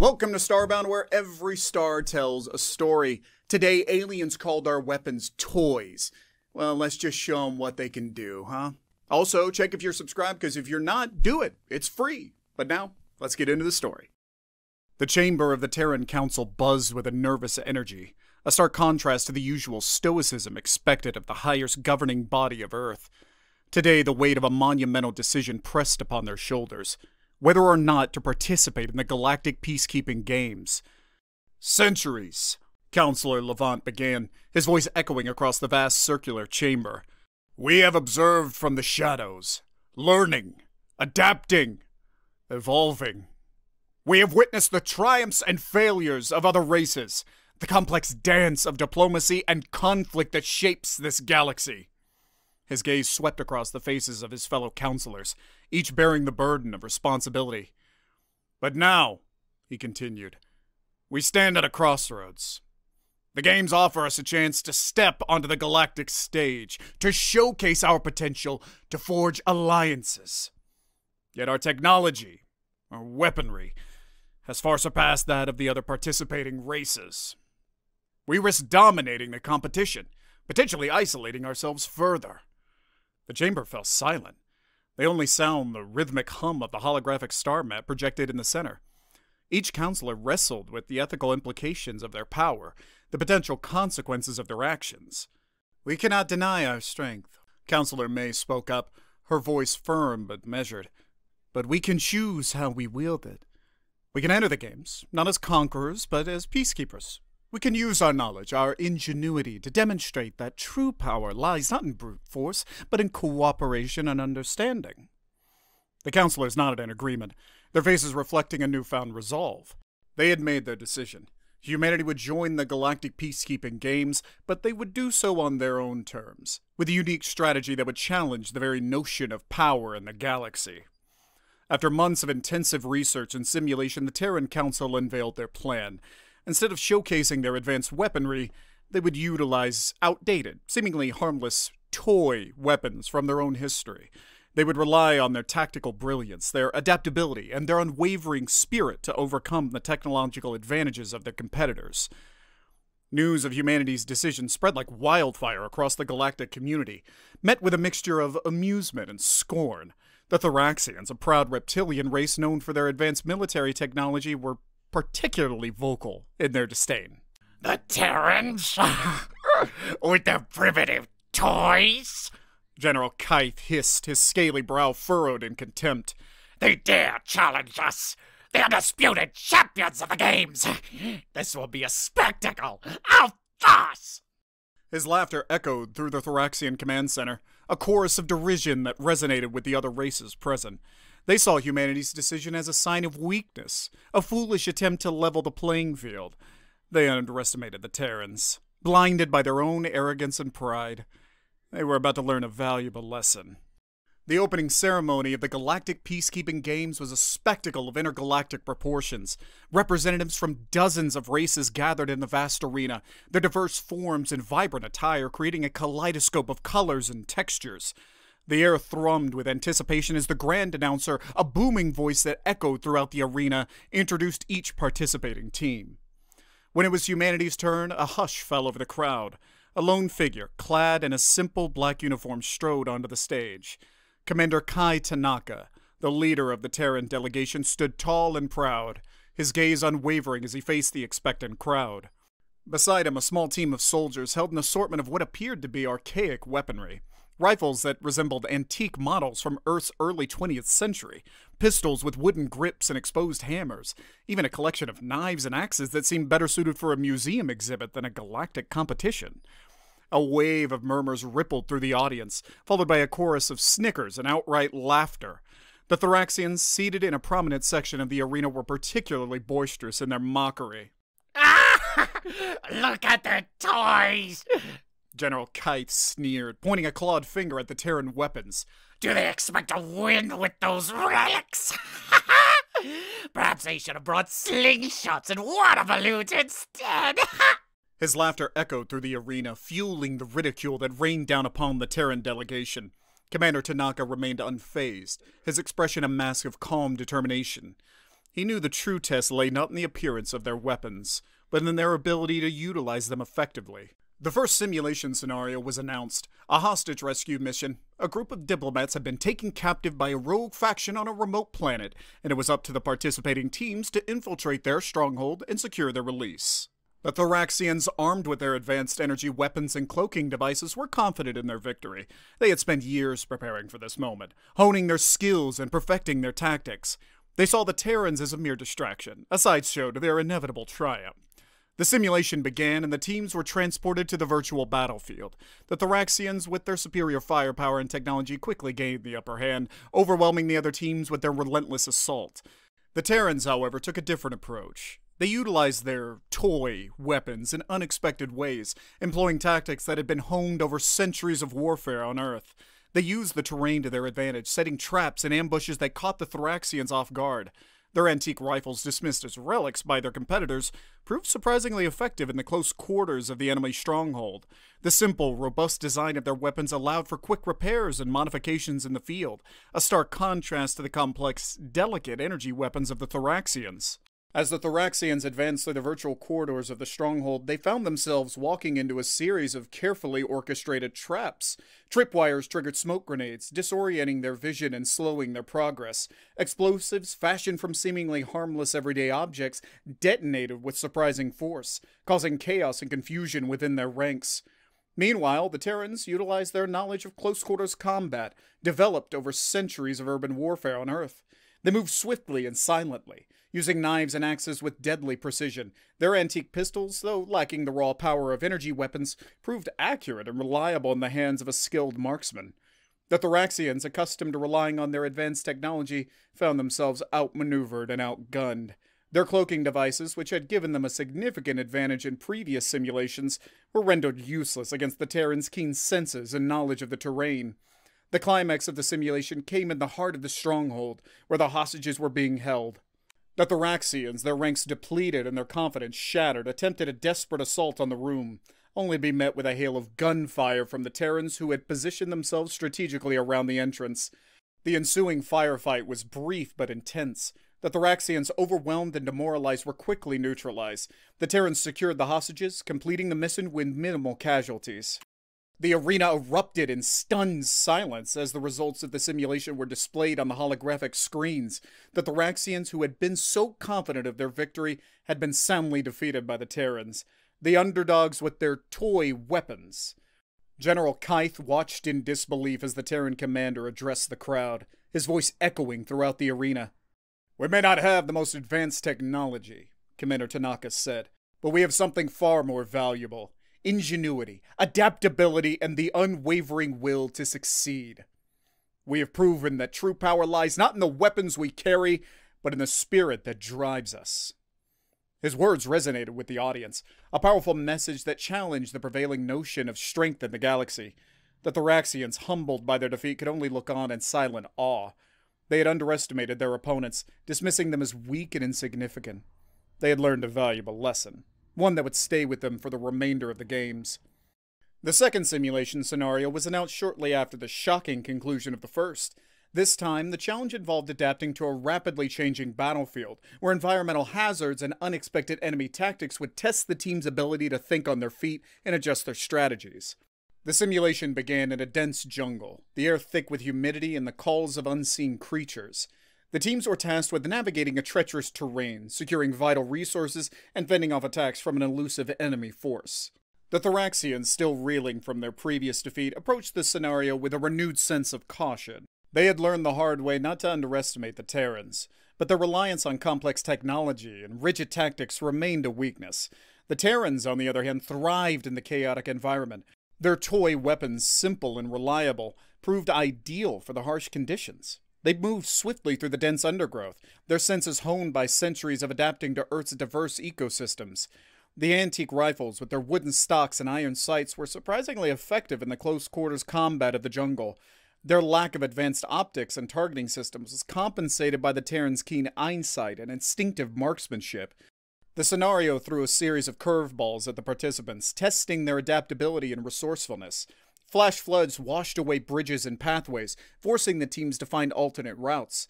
Welcome to Starbound, where every star tells a story. Today, aliens called our weapons toys. Well, let's just show them what they can do, huh? Also, check if you're subscribed, because if you're not, do it. It's free. But now, let's get into the story. The chamber of the Terran Council buzzed with a nervous energy, a stark contrast to the usual stoicism expected of the highest governing body of Earth. Today, the weight of a monumental decision pressed upon their shoulders, whether or not to participate in the Galactic Peacekeeping Games. Centuries, Counselor Levant began, his voice echoing across the vast circular chamber. We have observed from the shadows, learning, adapting, evolving. We have witnessed the triumphs and failures of other races, the complex dance of diplomacy and conflict that shapes this galaxy. His gaze swept across the faces of his fellow counselors, each bearing the burden of responsibility. But now, he continued, we stand at a crossroads. The games offer us a chance to step onto the galactic stage, to showcase our potential, to forge alliances. Yet our technology, our weaponry, has far surpassed that of the other participating races. We risk dominating the competition, potentially isolating ourselves further. The chamber fell silent. They only sound the rhythmic hum of the holographic star map projected in the center. Each counselor wrestled with the ethical implications of their power, the potential consequences of their actions. We cannot deny our strength, Counselor May spoke up, her voice firm but measured. But we can choose how we wield it. We can enter the games, not as conquerors, but as peacekeepers. We can use our knowledge, our ingenuity, to demonstrate that true power lies not in brute force, but in cooperation and understanding. The counselors nodded in agreement, their faces reflecting a newfound resolve. They had made their decision. Humanity would join the Galactic Peacekeeping Games, but they would do so on their own terms, with a unique strategy that would challenge the very notion of power in the galaxy. After months of intensive research and simulation, the Terran Council unveiled their plan. Instead of showcasing their advanced weaponry, they would utilize outdated, seemingly harmless, toy weapons from their own history. They would rely on their tactical brilliance, their adaptability, and their unwavering spirit to overcome the technological advantages of their competitors. News of humanity's decision spread like wildfire across the galactic community, met with a mixture of amusement and scorn. The Thoraxians, a proud reptilian race known for their advanced military technology, were particularly vocal in their disdain. The Terrans? With their primitive toys? General Kythe hissed, his scaly brow furrowed in contempt. They dare challenge us, the undisputed champions of the games. This will be a spectacle of farce. His laughter echoed through the Thoraxian command center, a chorus of derision that resonated with the other races present. They saw humanity's decision as a sign of weakness, a foolish attempt to level the playing field. They underestimated the Terrans, blinded by their own arrogance and pride. They were about to learn a valuable lesson. The opening ceremony of the Galactic Peacekeeping Games was a spectacle of intergalactic proportions. Representatives from dozens of races gathered in the vast arena, their diverse forms and vibrant attire creating a kaleidoscope of colors and textures. The air thrummed with anticipation as the grand announcer, a booming voice that echoed throughout the arena, introduced each participating team. When it was humanity's turn, a hush fell over the crowd. A lone figure, clad in a simple black uniform, strode onto the stage. Commander Kai Tanaka, the leader of the Terran delegation, stood tall and proud, his gaze unwavering as he faced the expectant crowd. Beside him, a small team of soldiers held an assortment of what appeared to be archaic weaponry. Rifles that resembled antique models from Earth's early 20th century, pistols with wooden grips and exposed hammers, even a collection of knives and axes that seemed better suited for a museum exhibit than a galactic competition. A wave of murmurs rippled through the audience, followed by a chorus of snickers and outright laughter. The Thoraxians, seated in a prominent section of the arena, were particularly boisterous in their mockery. Look at their toys! General Kythe sneered, pointing a clawed finger at the Terran weapons. Do they expect to win with those relics? Perhaps they should have brought slingshots and water balloons instead. His laughter echoed through the arena, fueling the ridicule that rained down upon the Terran delegation. Commander Tanaka remained unfazed, his expression a mask of calm determination. He knew the true test lay not in the appearance of their weapons, but in their ability to utilize them effectively. The first simulation scenario was announced, a hostage rescue mission. A group of diplomats had been taken captive by a rogue faction on a remote planet, and it was up to the participating teams to infiltrate their stronghold and secure their release. The Thoraxians, armed with their advanced energy weapons and cloaking devices, were confident in their victory. They had spent years preparing for this moment, honing their skills and perfecting their tactics. They saw the Terrans as a mere distraction, a sideshow to their inevitable triumph. The simulation began and the teams were transported to the virtual battlefield. The Thoraxians, with their superior firepower and technology, quickly gained the upper hand, overwhelming the other teams with their relentless assault. The Terrans, however, took a different approach. They utilized their toy weapons in unexpected ways, employing tactics that had been honed over centuries of warfare on Earth. They used the terrain to their advantage, setting traps and ambushes that caught the Thoraxians off guard. Their antique rifles, dismissed as relics by their competitors, proved surprisingly effective in the close quarters of the enemy stronghold. The simple, robust design of their weapons allowed for quick repairs and modifications in the field, a stark contrast to the complex, delicate energy weapons of the Thoraxians. As the Thoraxians advanced through the virtual corridors of the stronghold, they found themselves walking into a series of carefully orchestrated traps. Tripwires triggered smoke grenades, disorienting their vision and slowing their progress. Explosives, fashioned from seemingly harmless everyday objects, detonated with surprising force, causing chaos and confusion within their ranks. Meanwhile, the Terrans utilized their knowledge of close-quarters combat, developed over centuries of urban warfare on Earth. They moved swiftly and silently, using knives and axes with deadly precision. Their antique pistols, though lacking the raw power of energy weapons, proved accurate and reliable in the hands of a skilled marksman. The Thoraxians, accustomed to relying on their advanced technology, found themselves outmaneuvered and outgunned. Their cloaking devices, which had given them a significant advantage in previous simulations, were rendered useless against the Terrans' keen senses and knowledge of the terrain. The climax of the simulation came in the heart of the stronghold, where the hostages were being held. The Thoraxians, their ranks depleted and their confidence shattered, attempted a desperate assault on the room, only to be met with a hail of gunfire from the Terrans who had positioned themselves strategically around the entrance. The ensuing firefight was brief but intense. The Thoraxians, overwhelmed and demoralized, were quickly neutralized. The Terrans secured the hostages, completing the mission with minimal casualties. The arena erupted in stunned silence as the results of the simulation were displayed on the holographic screens. The Thoraxians, who had been so confident of their victory, had been soundly defeated by the Terrans, the underdogs with their toy weapons. General Kythe watched in disbelief as the Terran commander addressed the crowd, his voice echoing throughout the arena. "We may not have the most advanced technology," Commander Tanaka said, "but we have something far more valuable. Ingenuity, adaptability, and the unwavering will to succeed. We have proven that true power lies not in the weapons we carry, but in the spirit that drives us." His words resonated with the audience, a powerful message that challenged the prevailing notion of strength in the galaxy. The Thoraxians, humbled by their defeat, could only look on in silent awe. They had underestimated their opponents, dismissing them as weak and insignificant. They had learned a valuable lesson, one that would stay with them for the remainder of the games. The second simulation scenario was announced shortly after the shocking conclusion of the first. This time, the challenge involved adapting to a rapidly changing battlefield, where environmental hazards and unexpected enemy tactics would test the team's ability to think on their feet and adjust their strategies. The simulation began in a dense jungle, the air thick with humidity and the calls of unseen creatures. The teams were tasked with navigating a treacherous terrain, securing vital resources, and fending off attacks from an elusive enemy force. The Thoraxians, still reeling from their previous defeat, approached this scenario with a renewed sense of caution. They had learned the hard way not to underestimate the Terrans, but their reliance on complex technology and rigid tactics remained a weakness. The Terrans, on the other hand, thrived in the chaotic environment. Their toy weapons, simple and reliable, proved ideal for the harsh conditions. They moved swiftly through the dense undergrowth, their senses honed by centuries of adapting to Earth's diverse ecosystems. The antique rifles, with their wooden stocks and iron sights, were surprisingly effective in the close-quarters combat of the jungle. Their lack of advanced optics and targeting systems was compensated by the Terrans' keen eyesight and instinctive marksmanship. The scenario threw a series of curveballs at the participants, testing their adaptability and resourcefulness. Flash floods washed away bridges and pathways, forcing the teams to find alternate routes.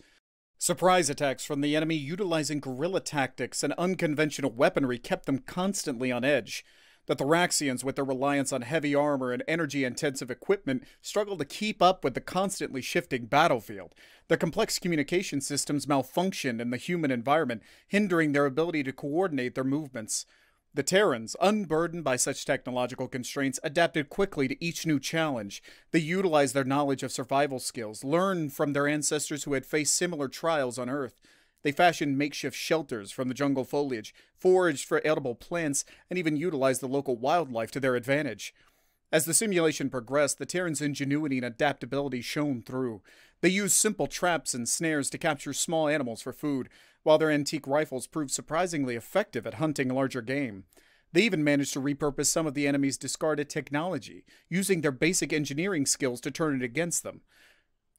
Surprise attacks from the enemy utilizing guerrilla tactics and unconventional weaponry kept them constantly on edge. The Thoraxians, with their reliance on heavy armor and energy-intensive equipment, struggled to keep up with the constantly shifting battlefield. Their complex communication systems malfunctioned in the human environment, hindering their ability to coordinate their movements. The Terrans, unburdened by such technological constraints, adapted quickly to each new challenge. They utilized their knowledge of survival skills, learned from their ancestors who had faced similar trials on Earth. They fashioned makeshift shelters from the jungle foliage, foraged for edible plants, and even utilized the local wildlife to their advantage. As the simulation progressed, the Terrans' ingenuity and adaptability shone through. They used simple traps and snares to capture small animals for food, while their antique rifles proved surprisingly effective at hunting larger game. They even managed to repurpose some of the enemy's discarded technology, using their basic engineering skills to turn it against them.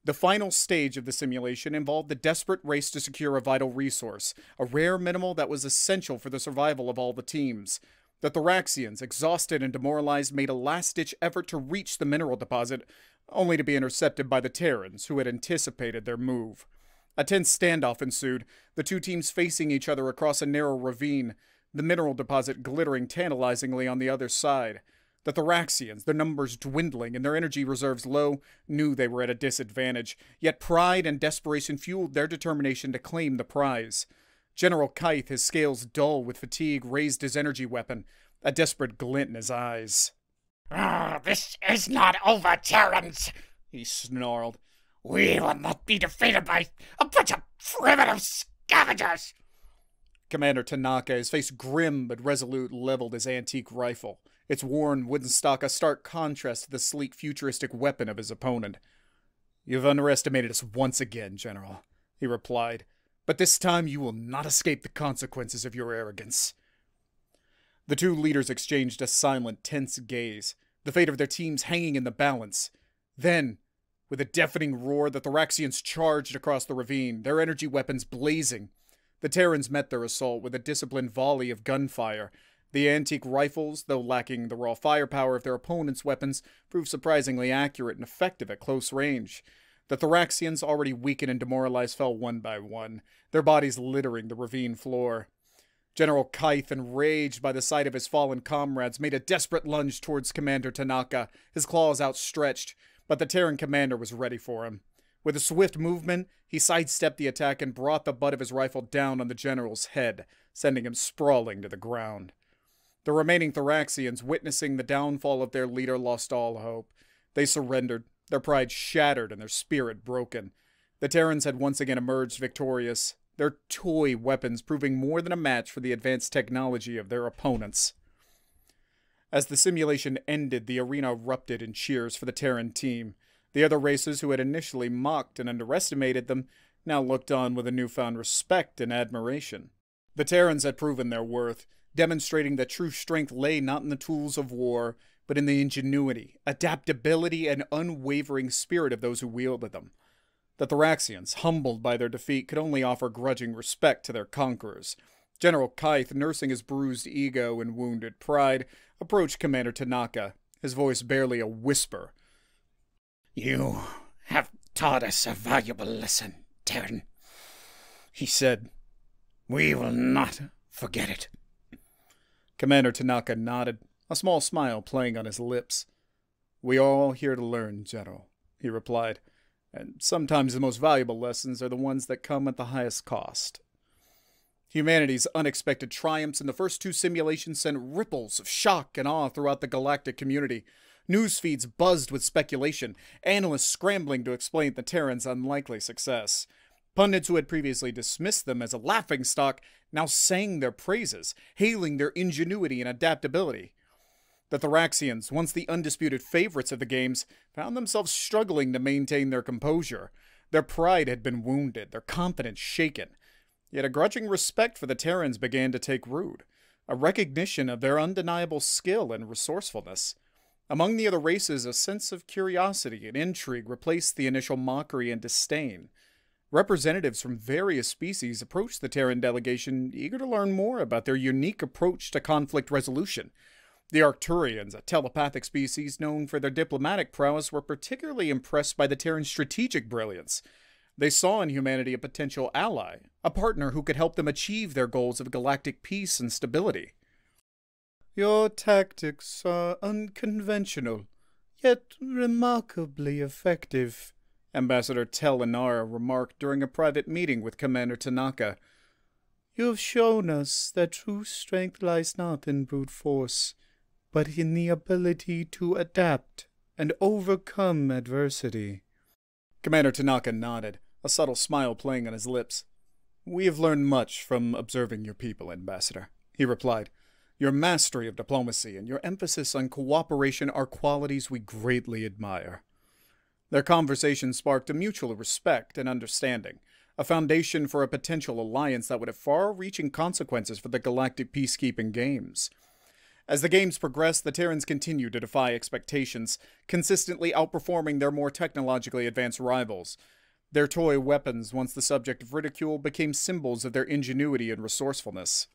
The final stage of the simulation involved the desperate race to secure a vital resource, a rare mineral that was essential for the survival of all the teams. The Thoraxians, exhausted and demoralized, made a last-ditch effort to reach the mineral deposit, only to be intercepted by the Terrans, who had anticipated their move. A tense standoff ensued, the two teams facing each other across a narrow ravine, the mineral deposit glittering tantalizingly on the other side. The Thoraxians, their numbers dwindling and their energy reserves low, knew they were at a disadvantage, yet pride and desperation fueled their determination to claim the prize. General Kythe, his scales dull with fatigue, raised his energy weapon, a desperate glint in his eyes. This is not over, Terrans, he snarled. We will not be defeated by a bunch of primitive scavengers. Commander Tanaka, his face grim but resolute, leveled his antique rifle, its worn wooden stock a stark contrast to the sleek, futuristic weapon of his opponent. You've underestimated us once again, General, he replied, but this time you will not escape the consequences of your arrogance. The two leaders exchanged a silent, tense gaze, the fate of their teams hanging in the balance. Then, with a deafening roar, the Thoraxians charged across the ravine, their energy weapons blazing. The Terrans met their assault with a disciplined volley of gunfire. The antique rifles, though lacking the raw firepower of their opponents' weapons, proved surprisingly accurate and effective at close range. The Thoraxians, already weakened and demoralized, fell one by one, their bodies littering the ravine floor. General Kythe, enraged by the sight of his fallen comrades, made a desperate lunge towards Commander Tanaka, his claws outstretched, but the Terran commander was ready for him. With a swift movement, he sidestepped the attack and brought the butt of his rifle down on the general's head, sending him sprawling to the ground. The remaining Thoraxians, witnessing the downfall of their leader, lost all hope. They surrendered, their pride shattered and their spirit broken. The Terrans had once again emerged victorious, their toy weapons proving more than a match for the advanced technology of their opponents. As the simulation ended, the arena erupted in cheers for the Terran team. The other races who had initially mocked and underestimated them now looked on with a newfound respect and admiration. The Terrans had proven their worth, demonstrating that true strength lay not in the tools of war, but in the ingenuity, adaptability, and unwavering spirit of those who wielded them. The Thoraxians, humbled by their defeat, could only offer grudging respect to their conquerors. General Kythe, nursing his bruised ego and wounded pride, approached Commander Tanaka, his voice barely a whisper. You have taught us a valuable lesson, Terran, he said. We will not forget it. Commander Tanaka nodded, a small smile playing on his lips. We are all here to learn, General, he replied, and sometimes the most valuable lessons are the ones that come at the highest cost. Humanity's unexpected triumphs in the first two simulations sent ripples of shock and awe throughout the galactic community. News feeds buzzed with speculation, analysts scrambling to explain the Terrans' unlikely success. Pundits who had previously dismissed them as a laughingstock now sang their praises, hailing their ingenuity and adaptability. The Thoraxians, once the undisputed favorites of the games, found themselves struggling to maintain their composure. Their pride had been wounded, their confidence shaken. Yet a grudging respect for the Terrans began to take root, a recognition of their undeniable skill and resourcefulness. Among the other races, a sense of curiosity and intrigue replaced the initial mockery and disdain. Representatives from various species approached the Terran delegation, eager to learn more about their unique approach to conflict resolution. The Arcturians, a telepathic species known for their diplomatic prowess, were particularly impressed by the Terran strategic brilliance. They saw in humanity a potential ally, a partner who could help them achieve their goals of galactic peace and stability. Your tactics are unconventional, yet remarkably effective, Ambassador Tel Inara remarked during a private meeting with Commander Tanaka. You have shown us that true strength lies not in brute force, but in the ability to adapt and overcome adversity. Commander Tanaka nodded, a subtle smile playing on his lips. We have learned much from observing your people, Ambassador, he replied. Your mastery of diplomacy and your emphasis on cooperation are qualities we greatly admire. Their conversation sparked a mutual respect and understanding, a foundation for a potential alliance that would have far-reaching consequences for the Galactic Peacekeeping Games. As the games progressed, the Terrans continued to defy expectations, consistently outperforming their more technologically advanced rivals. Their toy weapons, once the subject of ridicule, became symbols of their ingenuity and resourcefulness.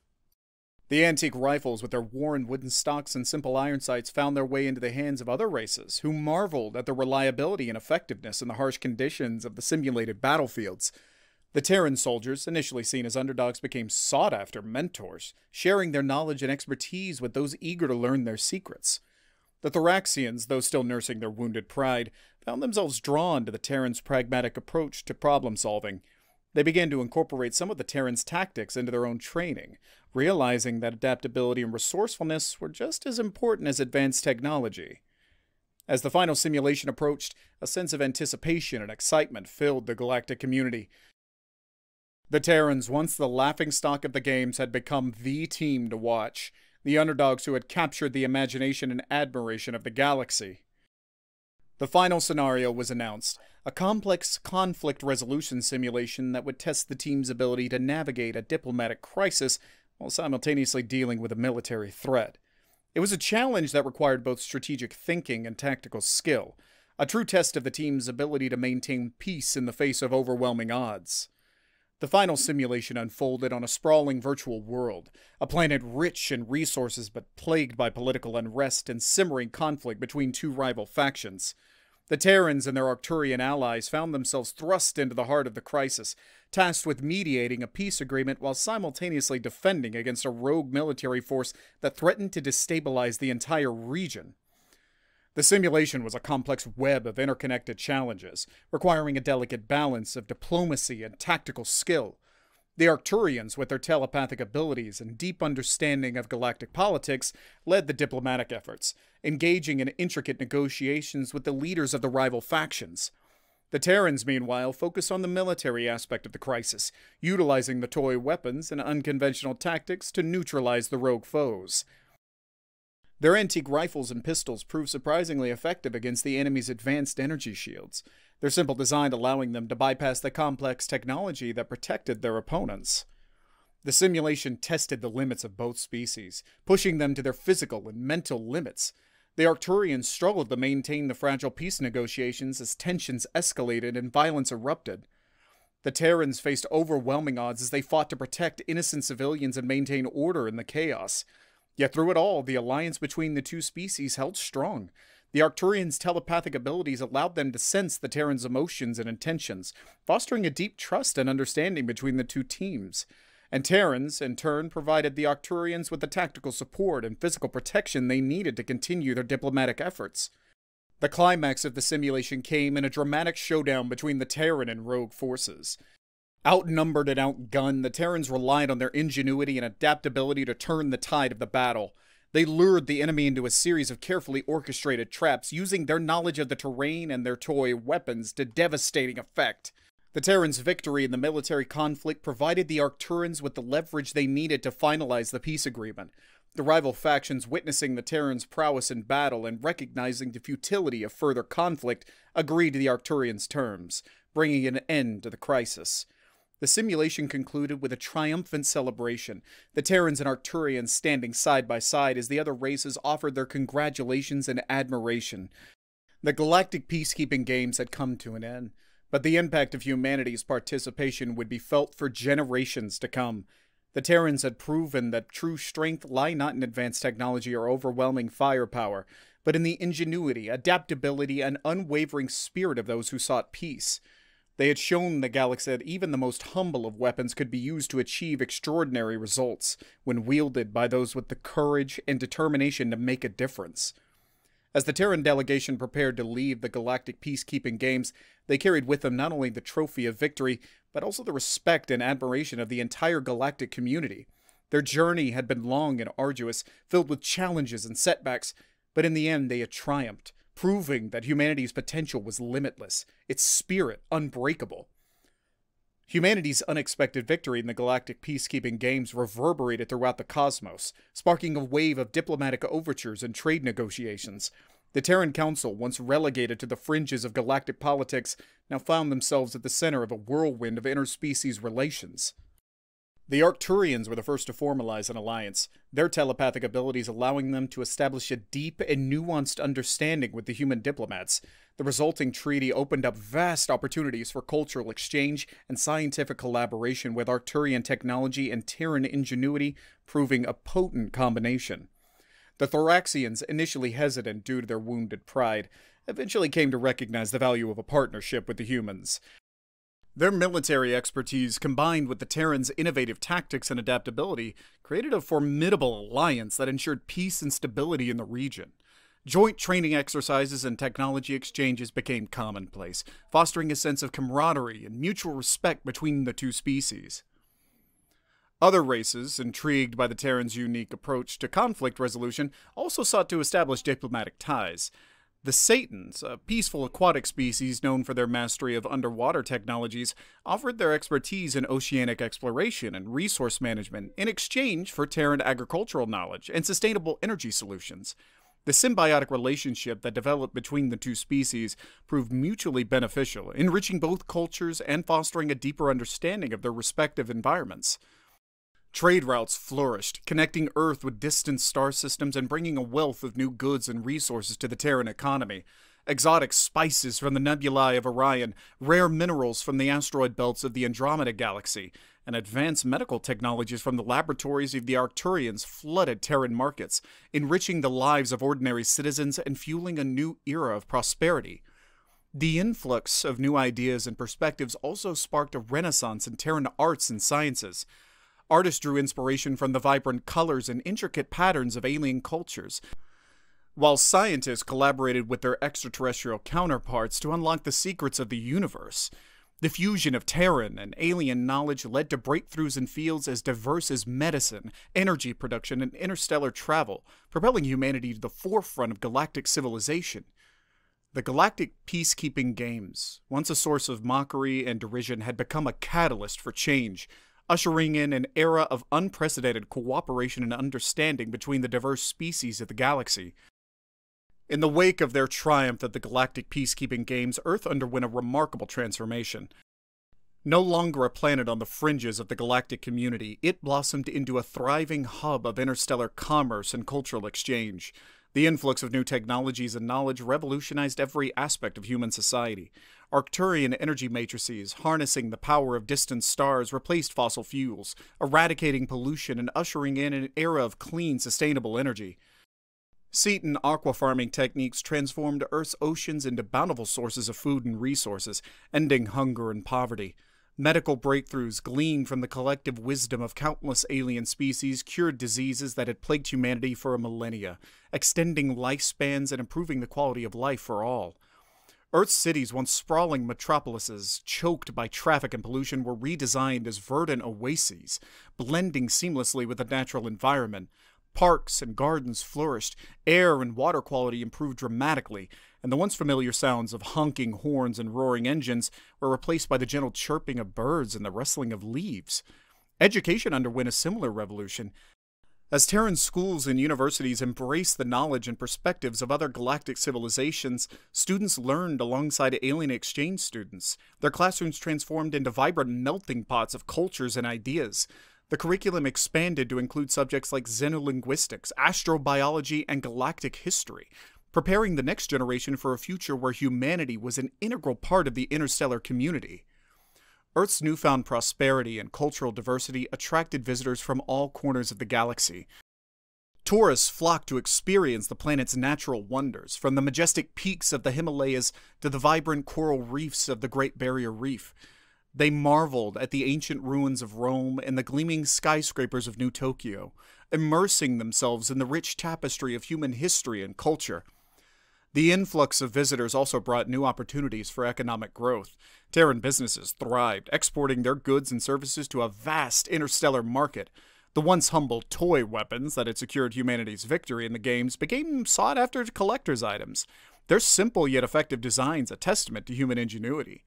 The antique rifles with their worn wooden stocks and simple iron sights found their way into the hands of other races, who marveled at their reliability and effectiveness in the harsh conditions of the simulated battlefields. The Terran soldiers, initially seen as underdogs, became sought-after mentors, sharing their knowledge and expertise with those eager to learn their secrets. The Thoraxians, though still nursing their wounded pride, found themselves drawn to the Terrans' pragmatic approach to problem-solving. They began to incorporate some of the Terrans' tactics into their own training, realizing that adaptability and resourcefulness were just as important as advanced technology. As the final simulation approached, a sense of anticipation and excitement filled the galactic community. The Terrans, once the laughingstock of the games, had become the team to watch, the underdogs who had captured the imagination and admiration of the galaxy. The final scenario was announced, a complex conflict resolution simulation that would test the team's ability to navigate a diplomatic crisis while simultaneously dealing with a military threat. It was a challenge that required both strategic thinking and tactical skill, a true test of the team's ability to maintain peace in the face of overwhelming odds. The final simulation unfolded on a sprawling virtual world, a planet rich in resources but plagued by political unrest and simmering conflict between two rival factions. The Terrans and their Arcturian allies found themselves thrust into the heart of the crisis, tasked with mediating a peace agreement while simultaneously defending against a rogue military force that threatened to destabilize the entire region. The simulation was a complex web of interconnected challenges, requiring a delicate balance of diplomacy and tactical skill. The Arcturians, with their telepathic abilities and deep understanding of galactic politics, led the diplomatic efforts, engaging in intricate negotiations with the leaders of the rival factions. The Terrans, meanwhile, focused on the military aspect of the crisis, utilizing the toy weapons and unconventional tactics to neutralize the rogue foes. Their antique rifles and pistols proved surprisingly effective against the enemy's advanced energy shields, their simple design allowing them to bypass the complex technology that protected their opponents. The simulation tested the limits of both species, pushing them to their physical and mental limits. The Arcturians struggled to maintain the fragile peace negotiations as tensions escalated and violence erupted. The Terrans faced overwhelming odds as they fought to protect innocent civilians and maintain order in the chaos. Yet through it all, the alliance between the two species held strong. The Arcturians' telepathic abilities allowed them to sense the Terrans' emotions and intentions, fostering a deep trust and understanding between the two teams. And Terrans, in turn, provided the Arcturians with the tactical support and physical protection they needed to continue their diplomatic efforts. The climax of the simulation came in a dramatic showdown between the Terran and rogue forces. Outnumbered and outgunned, the Terrans relied on their ingenuity and adaptability to turn the tide of the battle. They lured the enemy into a series of carefully orchestrated traps, using their knowledge of the terrain and their toy weapons to devastating effect. The Terrans' victory in the military conflict provided the Arcturians with the leverage they needed to finalize the peace agreement. The rival factions, witnessing the Terrans' prowess in battle and recognizing the futility of further conflict, agreed to the Arcturians' terms, bringing an end to the crisis. The simulation concluded with a triumphant celebration, the Terrans and Arcturians standing side by side as the other races offered their congratulations and admiration. The Galactic Peacekeeping Games had come to an end, but the impact of humanity's participation would be felt for generations to come. The Terrans had proven that true strength lay not in advanced technology or overwhelming firepower, but in the ingenuity, adaptability, and unwavering spirit of those who sought peace. They had shown the galaxy that even the most humble of weapons could be used to achieve extraordinary results when wielded by those with the courage and determination to make a difference. As the Terran delegation prepared to leave the Galactic Peacekeeping Games, they carried with them not only the trophy of victory, but also the respect and admiration of the entire galactic community. Their journey had been long and arduous, filled with challenges and setbacks, but in the end they had triumphed, proving that humanity's potential was limitless, its spirit unbreakable. Humanity's unexpected victory in the Galactic Peacekeeping Games reverberated throughout the cosmos, sparking a wave of diplomatic overtures and trade negotiations. The Terran Council, once relegated to the fringes of galactic politics, now found themselves at the center of a whirlwind of interspecies relations. The Arcturians were the first to formalize an alliance, their telepathic abilities allowing them to establish a deep and nuanced understanding with the human diplomats. The resulting treaty opened up vast opportunities for cultural exchange and scientific collaboration with Arcturian technology and Terran ingenuity, proving a potent combination. The Thoraxians, initially hesitant due to their wounded pride, eventually came to recognize the value of a partnership with the humans. Their military expertise, combined with the Terrans' innovative tactics and adaptability, created a formidable alliance that ensured peace and stability in the region. Joint training exercises and technology exchanges became commonplace, fostering a sense of camaraderie and mutual respect between the two species. Other races, intrigued by the Terrans' unique approach to conflict resolution, also sought to establish diplomatic ties. The Satans, a peaceful aquatic species known for their mastery of underwater technologies, offered their expertise in oceanic exploration and resource management in exchange for Terran agricultural knowledge and sustainable energy solutions. The symbiotic relationship that developed between the two species proved mutually beneficial, enriching both cultures and fostering a deeper understanding of their respective environments. Trade routes flourished, connecting Earth with distant star systems and bringing a wealth of new goods and resources to the Terran economy. Exotic spices from the nebulae of Orion, rare minerals from the asteroid belts of the Andromeda Galaxy, and advanced medical technologies from the laboratories of the Arcturians flooded Terran markets, enriching the lives of ordinary citizens and fueling a new era of prosperity. The influx of new ideas and perspectives also sparked a renaissance in Terran arts and sciences. Artists drew inspiration from the vibrant colors and intricate patterns of alien cultures, while scientists collaborated with their extraterrestrial counterparts to unlock the secrets of the universe. The fusion of Terran and alien knowledge led to breakthroughs in fields as diverse as medicine, energy production, and interstellar travel, propelling humanity to the forefront of galactic civilization. The Galactic Peacekeeping Games, once a source of mockery and derision, had become a catalyst for change, ushering in an era of unprecedented cooperation and understanding between the diverse species of the galaxy. In the wake of their triumph at the Galactic Peacekeeping Games, Earth underwent a remarkable transformation. No longer a planet on the fringes of the galactic community, it blossomed into a thriving hub of interstellar commerce and cultural exchange. The influx of new technologies and knowledge revolutionized every aspect of human society. Arcturian energy matrices, harnessing the power of distant stars, replaced fossil fuels, eradicating pollution and ushering in an era of clean, sustainable energy. Cetan aquafarming techniques transformed Earth's oceans into bountiful sources of food and resources, ending hunger and poverty. Medical breakthroughs gleaned from the collective wisdom of countless alien species cured diseases that had plagued humanity for a millennia, extending lifespans and improving the quality of life for all. Earth's cities, once sprawling metropolises, choked by traffic and pollution, were redesigned as verdant oases, blending seamlessly with the natural environment. Parks and gardens flourished, air and water quality improved dramatically, and the once familiar sounds of honking horns and roaring engines were replaced by the gentle chirping of birds and the rustling of leaves. Education underwent a similar revolution. As Terran schools and universities embraced the knowledge and perspectives of other galactic civilizations, students learned alongside alien exchange students. Their classrooms transformed into vibrant melting pots of cultures and ideas. The curriculum expanded to include subjects like xenolinguistics, astrobiology, and galactic history, preparing the next generation for a future where humanity was an integral part of the interstellar community. Earth's newfound prosperity and cultural diversity attracted visitors from all corners of the galaxy. Tourists flock to experience the planet's natural wonders, from the majestic peaks of the Himalayas to the vibrant coral reefs of the Great Barrier Reef. They marveled at the ancient ruins of Rome and the gleaming skyscrapers of New Tokyo, immersing themselves in the rich tapestry of human history and culture. The influx of visitors also brought new opportunities for economic growth. Terran businesses thrived, exporting their goods and services to a vast interstellar market. The once humble toy weapons that had secured humanity's victory in the games became sought-after collector's items. Their simple yet effective designs a testament to human ingenuity.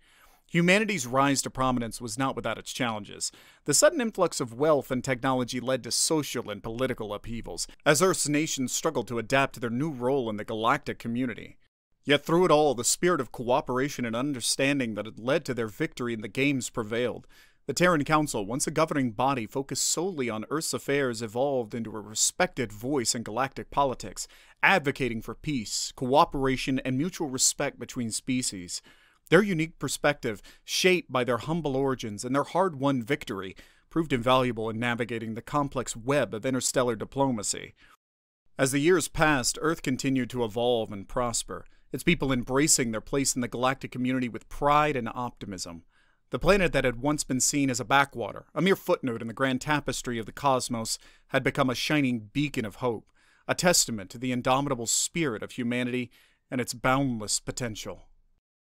Humanity's rise to prominence was not without its challenges. The sudden influx of wealth and technology led to social and political upheavals, as Earth's nations struggled to adapt to their new role in the galactic community. Yet through it all, the spirit of cooperation and understanding that had led to their victory in the games prevailed. The Terran Council, once a governing body focused solely on Earth's affairs, evolved into a respected voice in galactic politics, advocating for peace, cooperation, and mutual respect between species. Their unique perspective, shaped by their humble origins and their hard-won victory, proved invaluable in navigating the complex web of interstellar diplomacy. As the years passed, Earth continued to evolve and prosper, its people embracing their place in the galactic community with pride and optimism. The planet that had once been seen as a backwater, a mere footnote in the grand tapestry of the cosmos, had become a shining beacon of hope, a testament to the indomitable spirit of humanity and its boundless potential.